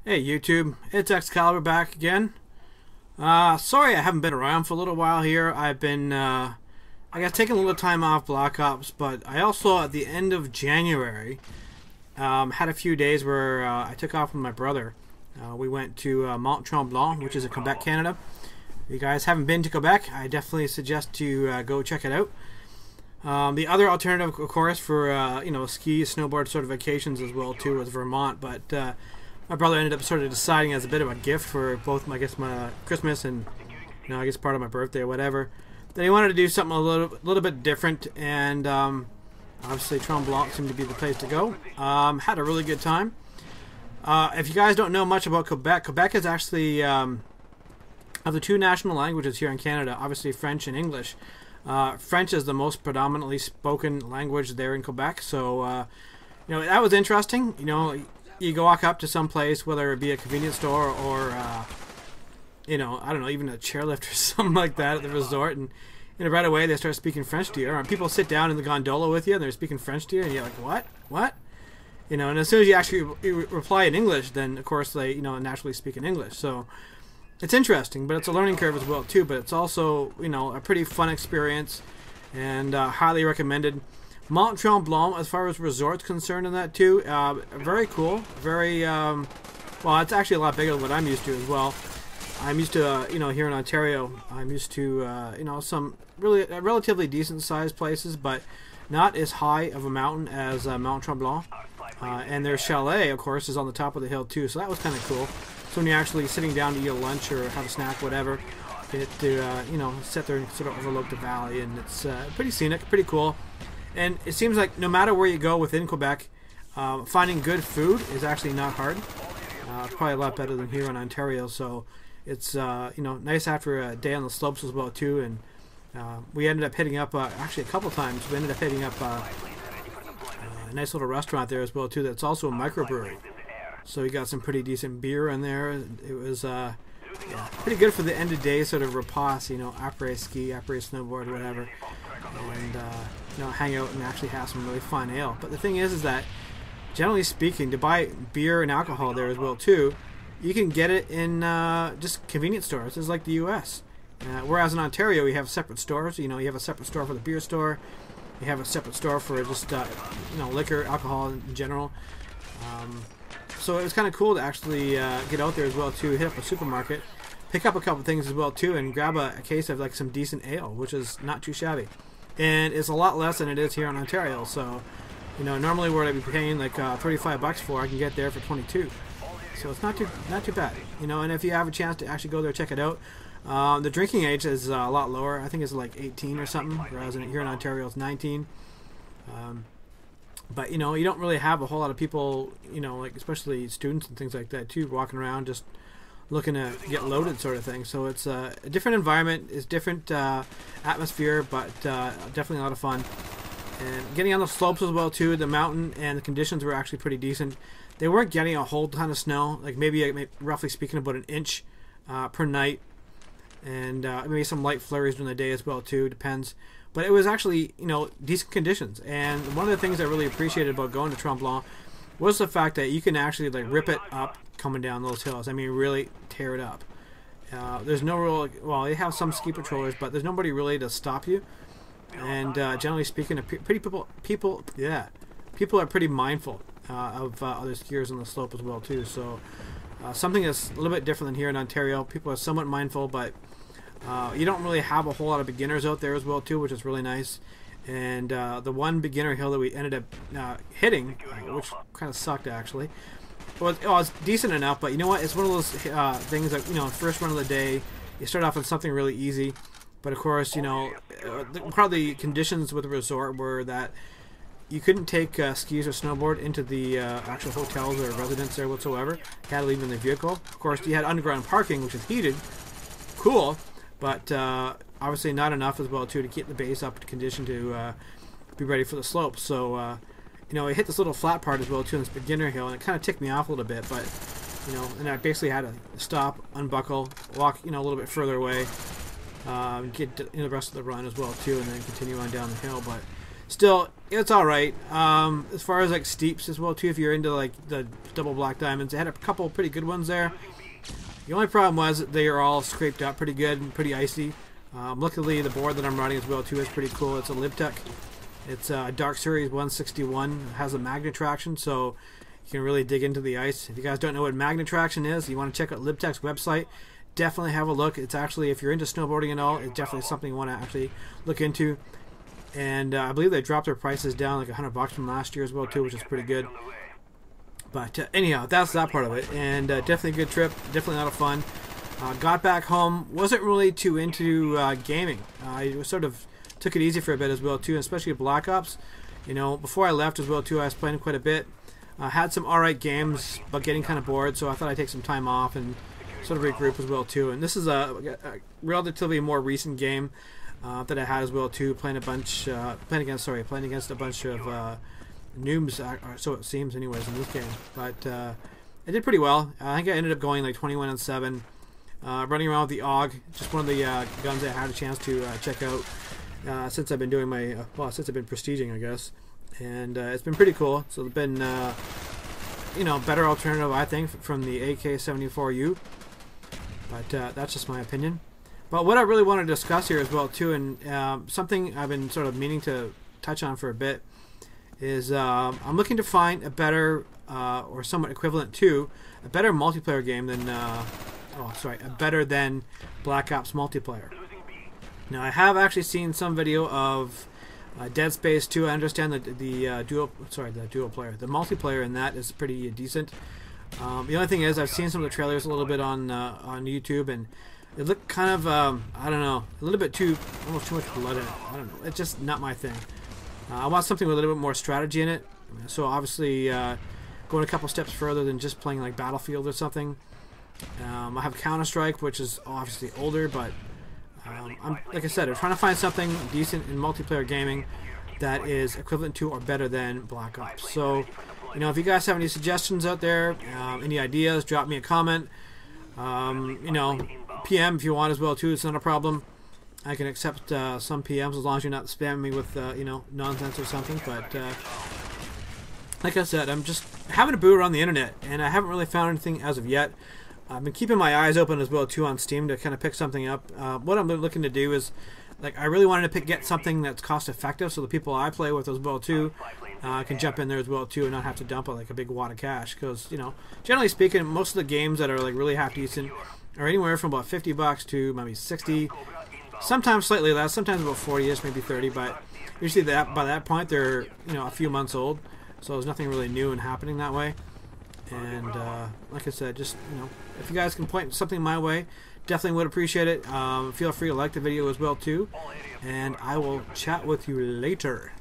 Hey YouTube, it's Excalibur back again. Sorry I haven't been around for a little while here. I've been, I guess, taking a little time off Black Ops, but I also, at the end of January, had a few days where I took off with my brother. We went to Mont Tremblant, which is in Quebec, Canada. If you guys haven't been to Quebec, I definitely suggest you go check it out. The other alternative, of course, for ski, snowboard sort of vacations as well too, was Vermont, but my brother ended up sort of deciding as a bit of a gift for both, I guess, my Christmas and, I guess part of my birthday or whatever, that he wanted to do something a little bit different, and obviously Tremblant seemed to be the place to go. Had a really good time. If you guys don't know much about Quebec, Quebec is actually of the two national languages here in Canada, obviously French and English. French is the most predominantly spoken language there in Quebec, so that was interesting. You go walk up to some place, whether it be a convenience store or I don't know, even a chairlift or something like that at the resort, and right away they start speaking French to you. Or people sit down in the gondola with you and they're speaking French to you, and you're like, what? And as soon as you actually reply in English, then of course they naturally speak in English. So it's interesting, but it's a learning curve as well too. But it's also a pretty fun experience, and highly recommended. Mont Tremblant, as far as resorts concerned, and that too, very cool. Very well, it's actually a lot bigger than what I'm used to as well. I'm used to here in Ontario, I'm used to some really relatively decent sized places, but not as high of a mountain as Mont Tremblant. And their chalet, of course, is on the top of the hill too, so that was kind of cool. So when you're actually sitting down to eat a lunch or have a snack, whatever, you get to sit there and sort of overlook the valley, and it's pretty scenic, pretty cool. And it seems like no matter where you go within Quebec, finding good food is actually not hard. It's probably a lot better than here in Ontario. So it's nice after a day on the slopes as well too. And we ended up hitting up actually a couple times. We ended up hitting up a nice little restaurant there as well too. That's also a microbrewery. So we got some pretty decent beer in there. It was pretty good for the end of day sort of repast. Après ski, après snowboard, whatever. And hang out and actually have some really fun ale. But the thing is that generally speaking, to buy beer and alcohol there as well too, you can get it in just convenience stores. It's like the U.S. Whereas in Ontario, we have separate stores. You have a separate store for the beer store. You have a separate store for just liquor, alcohol in general. So it was kind of cool to actually get out there as well too, hit up a supermarket, pick up a couple things as well too, and grab a case of like some decent ale, which is not too shabby. And it's a lot less than it is here in Ontario. So, normally where I'd be paying like $35 for, I can get there for 22. So it's not too bad. And if you have a chance to actually go there, check it out. The drinking age is a lot lower. I think it's like 18 or something, whereas here in Ontario it's 19. But you don't really have a whole lot of people, like especially students and things like that too, walking around just looking to get loaded sort of thing. So it's a different environment, it's different atmosphere, but definitely a lot of fun. And getting on the slopes as well too, the mountain and the conditions were actually pretty decent. They weren't getting a whole ton of snow, like maybe roughly speaking about an inch per night, and maybe some light flurries during the day as well too, depends. But it was actually decent conditions. And one of the things I really appreciated about going to Tremblant was the fact that you can actually like rip it up coming down those hills. I mean, really tear it up. There's no real, well, they have some ski patrollers, but there's nobody really to stop you. And generally speaking, people are pretty mindful of other skiers on the slope as well too. So something that's a little bit different than here in Ontario. People are somewhat mindful, but you don't really have a whole lot of beginners out there as well too, which is really nice. And the one beginner hill that we ended up hitting, which kind of sucked actually, it's decent enough, but you know what? It's one of those things that, first run of the day, you start off with something really easy, but of course, part of the conditions with the resort were that you couldn't take skis or snowboard into the actual hotels or residence there whatsoever. You had to leave in the vehicle. Of course, you had underground parking, which is heated, cool, but obviously not enough as well too to keep the base up to condition to be ready for the slope. So I hit this little flat part as well too on this beginner hill, and it kind of ticked me off a little bit, but and I basically had to stop, unbuckle, walk a little bit further away, get the rest of the run as well too, and then continue on down the hill. But still, it's all right. As far as like steeps as well too, if you're into like the double black diamonds, they had a couple pretty good ones there. The only problem was that they are all scraped up pretty good and pretty icy. Luckily, the board that I'm running as well too is pretty cool. It's a LibTech. It's a Dark Series 161. It has a magnet traction, so you can really dig into the ice. If you guys don't know what magnet traction is, you want to check out LibTech's website. Definitely have a look. It's actually, if you're into snowboarding and all, it's definitely something you want to actually look into. And I believe they dropped their prices down like $100 from last year as well too, which is pretty good. But anyhow, that's that part of it. And definitely a good trip. Definitely a lot of fun. Got back home. Wasn't really too into gaming. I sort of took it easy for a bit as well too, especially Black Ops. You know, before I left as well too, I was playing quite a bit. Had some alright games, but getting kind of bored, so I thought I'd take some time off and sort of regroup as well too. And this is a relatively more recent game that I had as well too, playing against a bunch of noobs, so it seems anyways in this game. But I did pretty well. I think I ended up going like 21-7, running around with the AUG, just one of the guns I had a chance to check out since I've been doing my since I've been prestiging, I guess. And it's been pretty cool. So it's been you know, better alternative, I think, from the AK-74U. But that's just my opinion. But what I really want to discuss here as well too, and something I've been sort of meaning to touch on for a bit, is I'm looking to find a better or somewhat equivalent to a better multiplayer game than a better than Black Ops multiplayer. Now I have actually seen some video of Dead Space 2. I understand that the dual player, the multiplayer in that is pretty decent. The only thing is, I've seen some of the trailers a little bit on YouTube, and it looked kind of I don't know, a little bit almost too much blood in it. I don't know. It's just not my thing. I want something with a little bit more strategy in it. So obviously, going a couple steps further than just playing like Battlefield or something. I have Counter-Strike, which is obviously older, but like I said, I'm trying to find something decent in multiplayer gaming that is equivalent to or better than Black Ops. So, you know, if you guys have any suggestions out there, any ideas, drop me a comment. You know, PM if you want as well too. It's not a problem. I can accept some PMs as long as you're not spamming me with you know, nonsense or something. But like I said, I'm just having a boo around the internet, and I haven't really found anything as of yet. I've been keeping my eyes open as well too on Steam to kind of pick something up. What I'm looking to do is, like, I really wanted to get something that's cost effective, so the people I play with as well too can jump in there as well too, and not have to dump like a big wad of cash. Because, you know, generally speaking, most of the games that are like really half decent are anywhere from about $50 to maybe 60, sometimes slightly less, sometimes about 40ish, maybe 30. But usually by that point they're, you know, a few months old, so there's nothing really new and happening that way. And like I said, just, you know, if you guys can point something my way, definitely would appreciate it. Feel free to like the video as well too, and I will chat with you later.